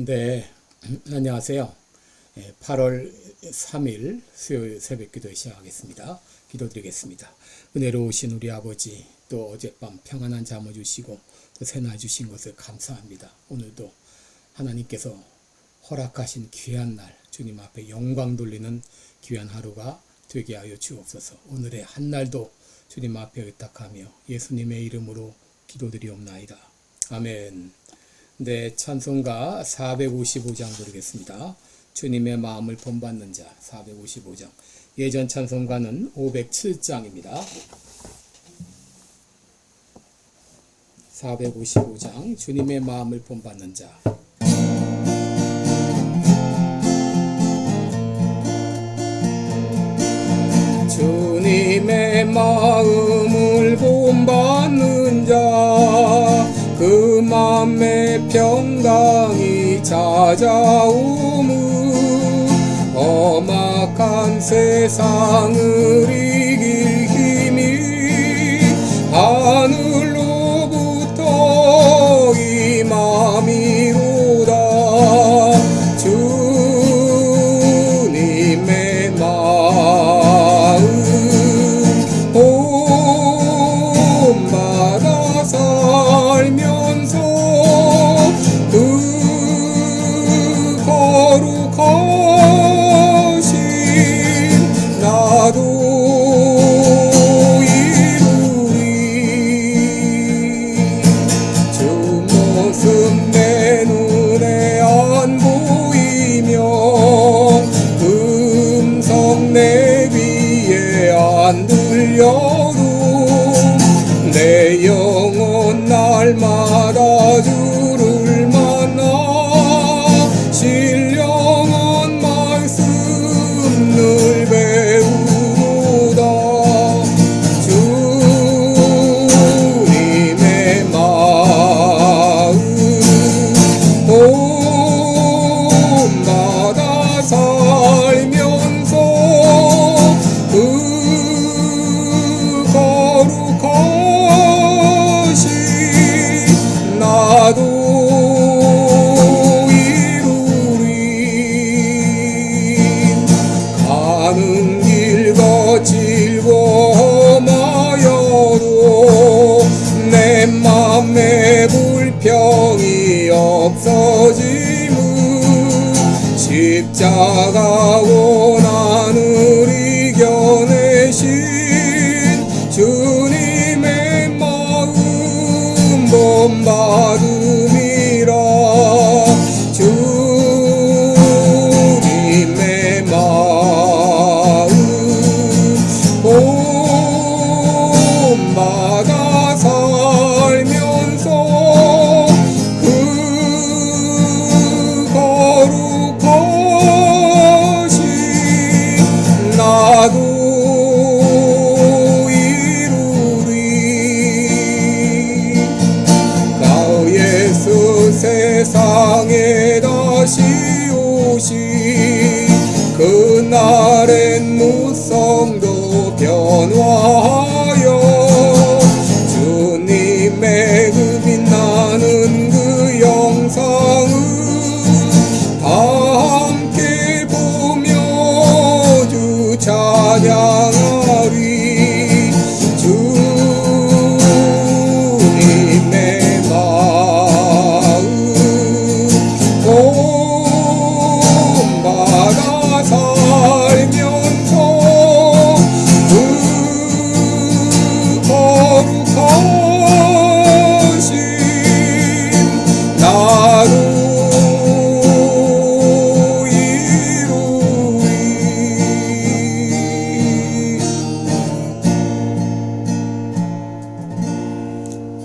네, 안녕하세요. 8월 3일 수요일 새벽 기도 시작하겠습니다. 기도드리겠습니다. 은혜로우신 우리 아버지, 또 어젯밤 평안한 잠을 주시고 또 새날 주신 것을 감사합니다. 오늘도 하나님께서 허락하신 귀한 날, 주님 앞에 영광 돌리는 귀한 하루가 되게 하여 주옵소서. 오늘의 한 날도 주님 앞에 의탁하며 예수님의 이름으로 기도드리옵나이다. 아멘. 네, 찬송가 455장 부르겠습니다. 주님의 마음을 본받는 자 455장. 예전 찬송가는 507장입니다. 455장 주님의 마음을 본받는 자. 주님의 마음을 본받는 자, 그 맘에 평강이 찾아오무, 험악한 세상을 이길 힘이 하늘로부터 임함이로다. 주님의 마음 본받아 살면서 그 거룩하신 나도 이루리. 주 모습 내 눈에 안 보이며 음성 내 귀에 안 들려도 내 영혼 날마다 주를 만나 신령한 말씀 늘 배우다. 주님의 마음 본받아 살면서 그 거룩하신 나도 이루리. 가는 길 거칠고 험하여도 내 맘에 불평이 없어지무, 십자가 고난을 이겨내신 주님의 마음 본받음이라. 주님의 마음 본받아 살면서 그 거룩하신 나도 이루리. 예수 세상에 다시 오시, 그날엔 무성도 변화하여 주님의 그 빛나는 그 영상을 다 함께 보며 주 찬양하리. 주님의 마음 본받아 살면서 그 거룩하신 나도 이루리.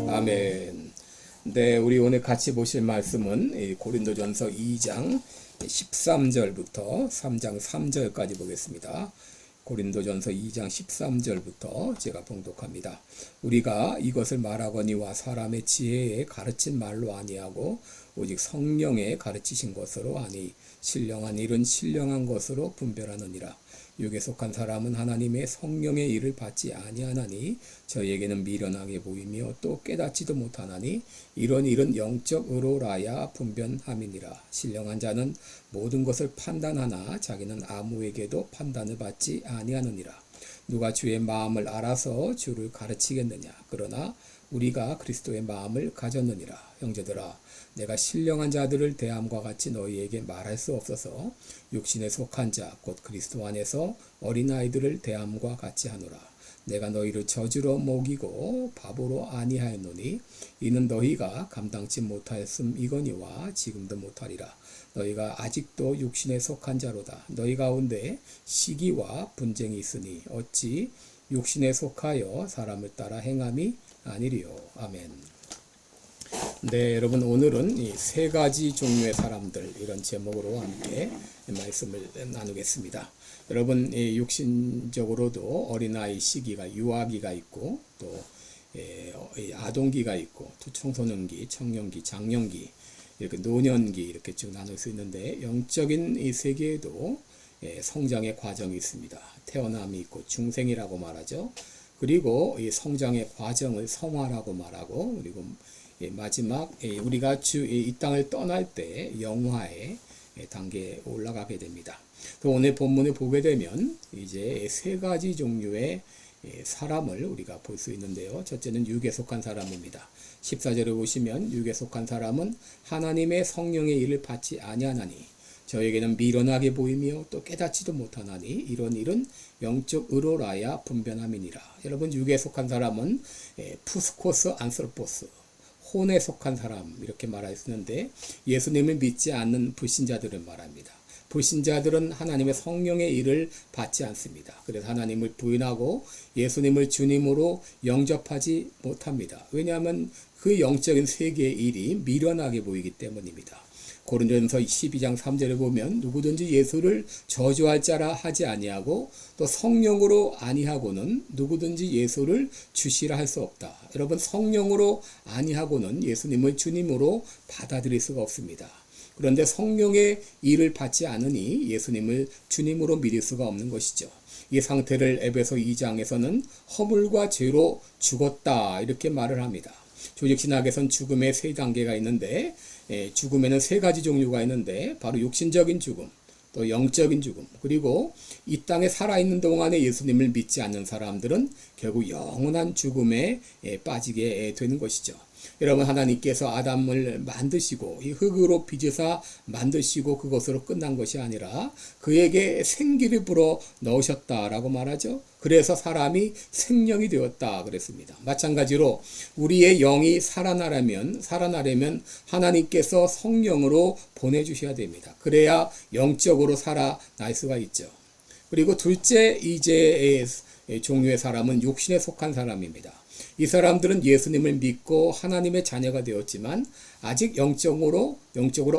아멘. 네, 우리 오늘 같이 보실 말씀은 고린도전서 2장 13절부터 3장 3절까지 보겠습니다. 고린도전서 2장 13절부터 제가 봉독합니다. 우리가 이것을 말하거니와 사람의 지혜에 가르친 말로 아니하고 오직 성령의 가르치신 것으로 아니 신령한 일은 신령한 것으로 분별하느니라. 육에 속한 사람은 하나님의 성령의 일을 받지 아니하나니 저희에게는 미련하게 보이며 또 깨닫지도 못하나니 이런 일은 영적 의로라야 분별함이니라. 신령한 자는 모든 것을 판단하나 자기는 아무에게도 판단을 받지 아니하느니라. 누가 주의 마음을 알아서 주를 가르치겠느냐. 그러나 우리가 그리스도의 마음을 가졌느니라. 형제들아, 내가 신령한 자들을 대함과 같이 너희에게 말할 수 없어서 육신에 속한 자 곧 그리스도 안에서 어린아이들을 대함과 같이 하노라. 내가 너희를 저주로 먹이고 바보로 아니하였노니 이는 너희가 감당치 못하였음이거니와 지금도 못하리라. 너희가 아직도 육신에 속한 자로다. 너희 가운데 시기와 분쟁이 있으니 어찌 육신에 속하여 사람을 따라 행함이 아니리요. 아멘. 네, 여러분, 오늘은 이 세 가지 종류의 사람들, 이런 제목으로 함께 말씀을 나누겠습니다. 여러분, 육신적으로도 어린아이 시기가 유아기가 있고 또 아동기가 있고 또 청소년기, 청년기, 장년기, 이렇게 노년기 이렇게 쭉 나눌 수 있는데, 영적인 이 세계에도 성장의 과정이 있습니다. 태어남이 있고 중생이라고 말하죠. 그리고 이 성장의 과정을 성화라고 말하고, 그리고 마지막 우리가 이 땅을 떠날 때 영화의 단계에 올라가게 됩니다. 또 오늘 본문을 보게 되면 이제 세 가지 종류의 사람을 우리가 볼 수 있는데요. 첫째는 육에 속한 사람입니다. 14절을 보시면 육에 속한 사람은 하나님의 성령의 일을 받지 아니하나니 저에게는 미련하게 보이며 또 깨닫지도 못하나니 이런 일은 영적 의로라야 분별함이니라. 여러분, 육에 속한 사람은 푸스코스 안솔포스, 혼에 속한 사람 이렇게 말할 수 있는데, 예수님을 믿지 않는 불신자들을 말합니다. 불신자들은 하나님의 성령의 일을 받지 않습니다. 그래서 하나님을 부인하고 예수님을 주님으로 영접하지 못합니다. 왜냐하면 그 영적인 세계의 일이 미련하게 보이기 때문입니다. 고린도전서 12장 3절에 보면 누구든지 예수를 저주할 자라 하지 아니하고 또 성령으로 아니하고는 누구든지 예수를 주시라 할 수 없다. 여러분, 성령으로 아니하고는 예수님을 주님으로 받아들일 수가 없습니다. 그런데 성령의 일을 받지 않으니 예수님을 주님으로 믿을 수가 없는 것이죠. 이 상태를 에베소 2장에서는 허물과 죄로 죽었다 이렇게 말을 합니다. 조직신학에선 죽음의 세 단계가 있는데, 죽음에는 세 가지 종류가 있는데 바로 육신적인 죽음, 또 영적인 죽음, 그리고 이 땅에 살아있는 동안에 예수님을 믿지 않는 사람들은 결국 영원한 죽음에 빠지게 되는 것이죠. 여러분, 하나님께서 아담을 만드시고 이 흙으로 빚으사 만드시고 그것으로 끝난 것이 아니라 그에게 생기를 불어 넣으셨다라고 말하죠. 그래서 사람이 생명이 되었다 그랬습니다. 마찬가지로 우리의 영이 살아나려면 하나님께서 성령으로 보내주셔야 됩니다. 그래야 영적으로 살아날 수가 있죠. 그리고 둘째 이제 종류의 사람은 육신에 속한 사람입니다. 이 사람들은 예수님을 믿고 하나님의 자녀가 되었지만 아직 영적으로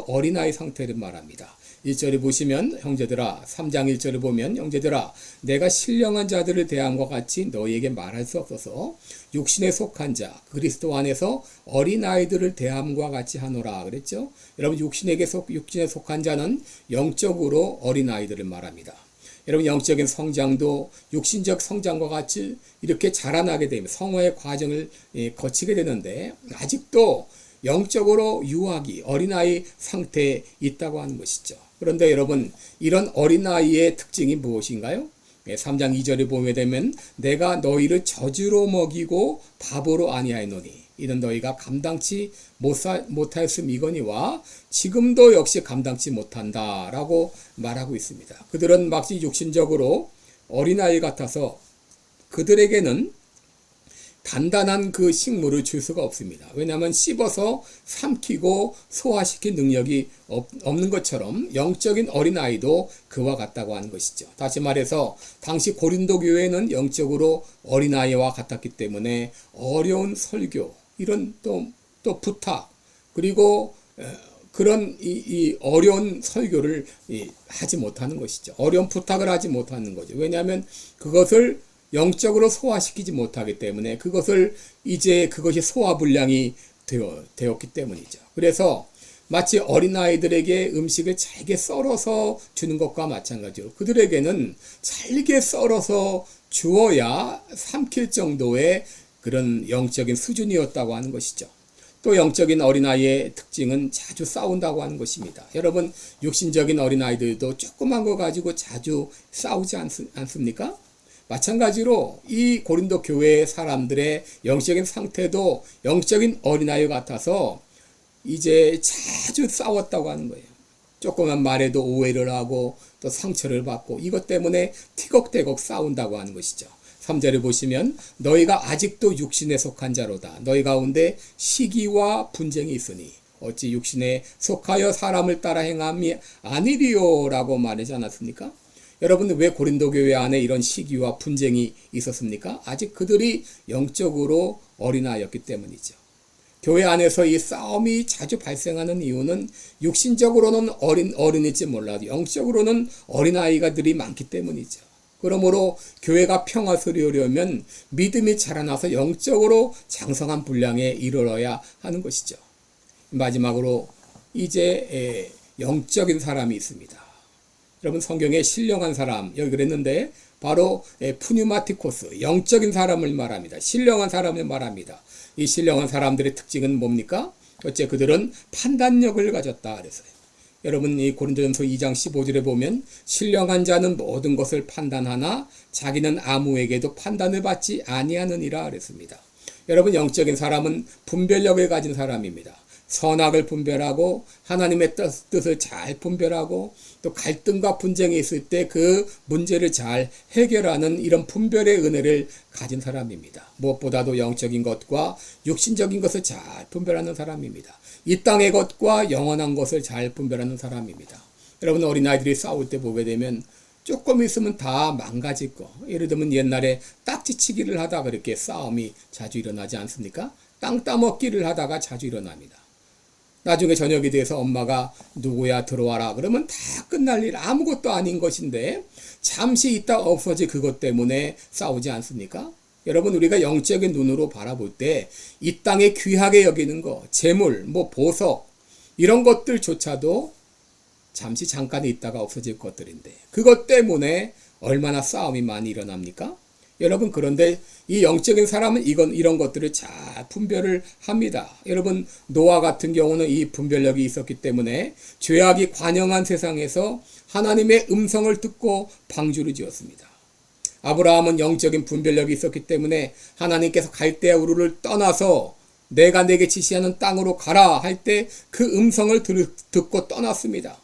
어린아이 상태를 말합니다. 1절을 보시면 형제들아, 3장 1절을 보면 형제들아, 내가 신령한 자들을 대함과 같이 너희에게 말할 수 없어서 육신에 속한 자 그리스도 안에서 어린아이들을 대함과 같이 하노라 그랬죠. 여러분, 육신에 속한 자는 영적으로 어린아이들을 말합니다. 여러분, 영적인 성장도 육신적 성장과 같이 이렇게 자라나게 되면 성화의 과정을 거치게 되는데 아직도 영적으로 유아기, 어린아이 상태에 있다고 하는 것이죠. 그런데 여러분, 이런 어린아이의 특징이 무엇인가요? 3장 2절에 보게 되면 내가 너희를 저주로 먹이고 바보로 아니하였노니 이는 너희가 감당치 못하였음이거니와 지금도 역시 감당치 못한다라고 말하고 있습니다. 그들은 마치 육신적으로 어린아이 같아서 그들에게는 단단한 그 식물을 줄 수가 없습니다. 왜냐하면 씹어서 삼키고 소화시킬 능력이 없는 것처럼 영적인 어린아이도 그와 같다고 하는 것이죠. 다시 말해서 당시 고린도 교회는 영적으로 어린아이와 같았기 때문에 어려운 설교, 이런 또 부탁, 그리고 그런 이 어려운 설교를 하지 못하는 것이죠. 어려운 부탁을 하지 못하는 거죠. 왜냐하면 그것을 영적으로 소화시키지 못하기 때문에 그것이 소화불량이 되었기 때문이죠. 그래서 마치 어린아이들에게 음식을 잘게 썰어서 주는 것과 마찬가지로 그들에게는 잘게 썰어서 주어야 삼킬 정도의 그런 영적인 수준이었다고 하는 것이죠. 또 영적인 어린아이의 특징은 자주 싸운다고 하는 것입니다. 여러분, 육신적인 어린아이들도 조그만 거 가지고 자주 싸우지 않습니까? 마찬가지로 이 고린도 교회의 사람들의 영적인 상태도 영적인 어린아이 같아서 이제 자주 싸웠다고 하는 거예요. 조그만 말에도 오해를 하고 또 상처를 받고 이것 때문에 티격태격 싸운다고 하는 것이죠. 3절을 보시면 너희가 아직도 육신에 속한 자로다. 너희 가운데 시기와 분쟁이 있으니 어찌 육신에 속하여 사람을 따라 행함이 아니리요라고 말하지 않았습니까? 여러분, 왜 고린도 교회 안에 이런 시기와 분쟁이 있었습니까? 아직 그들이 영적으로 어린아이였기 때문이죠. 교회 안에서 이 싸움이 자주 발생하는 이유는 육신적으로는 어린일지 몰라도 영적으로는 어린아이가들이 많기 때문이죠. 그러므로 교회가 평화스러우려면 믿음이 자라나서 영적으로 장성한 분량에 이르러야 하는 것이죠. 마지막으로 이제 영적인 사람이 있습니다. 여러분, 성경에 신령한 사람 여기 그랬는데 바로 푸뉴마티코스, 영적인 사람을 말합니다. 신령한 사람을 말합니다. 이 신령한 사람들의 특징은 뭡니까? 첫째, 그들은 판단력을 가졌다 그랬어요. 여러분, 이 고린도전서 2장 15절에 보면 신령한 자는 모든 것을 판단하나 자기는 아무에게도 판단을 받지 아니하느니라 그랬습니다. 여러분, 영적인 사람은 분별력을 가진 사람입니다. 선악을 분별하고 하나님의 뜻을 잘 분별하고 또 갈등과 분쟁이 있을 때 그 문제를 잘 해결하는 이런 분별의 은혜를 가진 사람입니다. 무엇보다도 영적인 것과 육신적인 것을 잘 분별하는 사람입니다. 이 땅의 것과 영원한 것을 잘 분별하는 사람입니다. 여러분, 어린아이들이 싸울 때 보게 되면 조금 있으면 다 망가질 거. 예를 들면 옛날에 딱지치기를 하다 그렇게 싸움이 자주 일어나지 않습니까? 땅 따먹기를 하다가 자주 일어납니다. 나중에 저녁이 돼서 엄마가 누구야 들어와라 그러면 다 끝날 일 아무것도 아닌 것인데 잠시 있다 없어지 그것 때문에 싸우지 않습니까? 여러분, 우리가 영적인 눈으로 바라볼 때 이 땅에 귀하게 여기는 거, 재물, 보석 이런 것들조차도 잠시 잠깐 있다가 없어질 것들인데 그것 때문에 얼마나 싸움이 많이 일어납니까? 여러분, 그런데 이 영적인 사람은 이런 것들을 잘 분별을 합니다. 여러분, 노아 같은 경우는 이 분별력이 있었기 때문에 죄악이 관영한 세상에서 하나님의 음성을 듣고 방주를 지었습니다. 아브라함은 영적인 분별력이 있었기 때문에 하나님께서 갈대아 우르를 떠나서 내가 내게 지시하는 땅으로 가라 할 때 그 음성을 듣고 떠났습니다.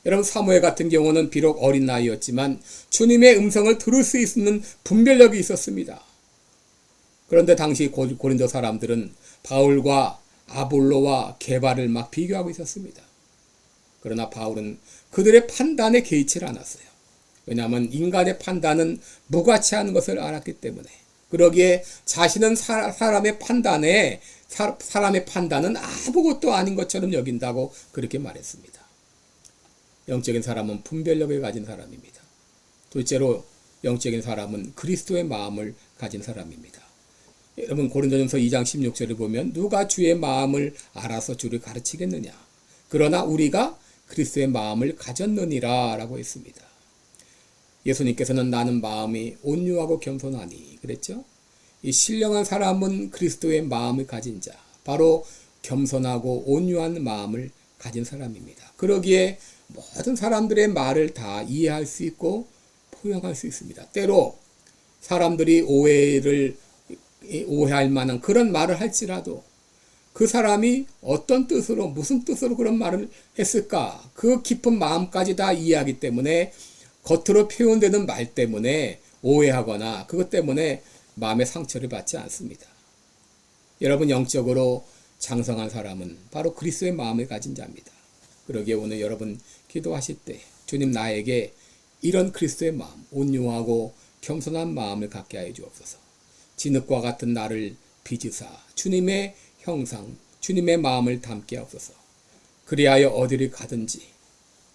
여러분, 사무엘 같은 경우는 비록 어린 나이였지만 주님의 음성을 들을 수 있는 분별력이 있었습니다. 그런데 당시 고린도 사람들은 바울과 아볼로와 게바를 막 비교하고 있었습니다. 그러나 바울은 그들의 판단에 개의치 않았어요. 왜냐하면 인간의 판단은 무가치한 것을 알았기 때문에. 그러기에 자신은 사람의 판단은 아무것도 아닌 것처럼 여긴다고 그렇게 말했습니다. 영적인 사람은 분별력을 가진 사람입니다. 둘째로 영적인 사람은 그리스도의 마음을 가진 사람입니다. 여러분, 고린도전서 2장 16절을 보면 누가 주의 마음을 알아서 주를 가르치겠느냐. 그러나 우리가 그리스도의 마음을 가졌느니라 라고 했습니다. 예수님께서는 나는 마음이 온유하고 겸손하니 그랬죠. 이 신령한 사람은 그리스도의 마음을 가진 자, 바로 겸손하고 온유한 마음을 가진 사람입니다. 그러기에 모든 사람들의 말을 다 이해할 수 있고 포용할 수 있습니다. 때로 사람들이 오해할 만한 그런 말을 할지라도 그 사람이 어떤 뜻으로 무슨 뜻으로 그런 말을 했을까 그 깊은 마음까지 다 이해하기 때문에 겉으로 표현되는 말 때문에 오해하거나 그것 때문에 마음의 상처를 받지 않습니다. 여러분, 영적으로 장성한 사람은 바로 그리스도의 마음을 가진 자입니다. 그러기에 오늘 여러분 기도하실 때 주님, 나에게 이런 그리스도의 마음, 온유하고 겸손한 마음을 갖게 하여 주옵소서. 진흙과 같은 나를 빚으사 주님의 형상, 주님의 마음을 담게 하옵소서. 그리하여 어디를 가든지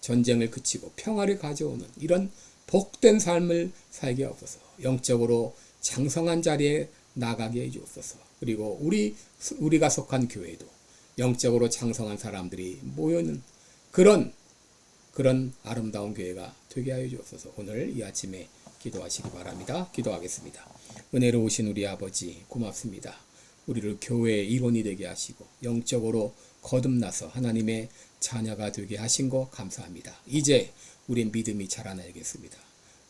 전쟁을 그치고 평화를 가져오는 이런 복된 삶을 살게 하옵소서. 영적으로 장성한 자리에 나가게 해 주옵소서. 그리고 우리가 속한 교회도 영적으로 장성한 사람들이 모여는 그런 아름다운 교회가 되게 하여 주옵소서. 오늘 이 아침에 기도하시기 바랍니다. 기도하겠습니다. 은혜로우신 우리 아버지 고맙습니다. 우리를 교회의 일원이 되게 하시고 영적으로 거듭나서 하나님의 자녀가 되게 하신 것 감사합니다. 이제 우리의 믿음이 자라나야겠습니다.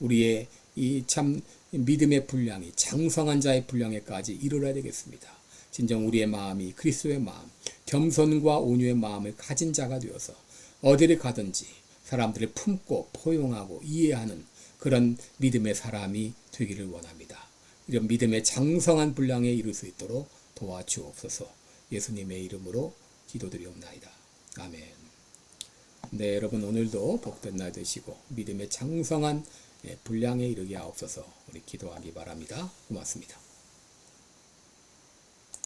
우리의 이 참 믿음의 분량이 장성한 자의 분량에까지 이르러야 되겠습니다. 진정 우리의 마음이 그리스도의 마음, 겸손과 온유의 마음을 가진 자가 되어서 어디를 가든지 사람들을 품고 포용하고 이해하는 그런 믿음의 사람이 되기를 원합니다. 이런 믿음의 장성한 분량에 이를 수 있도록 도와주옵소서. 예수님의 이름으로 기도드리옵나이다. 아멘. 네, 여러분 오늘도 복된 날 되시고 믿음의 장성한 분량에 이르게 하옵소서. 우리 기도하기 바랍니다. 고맙습니다.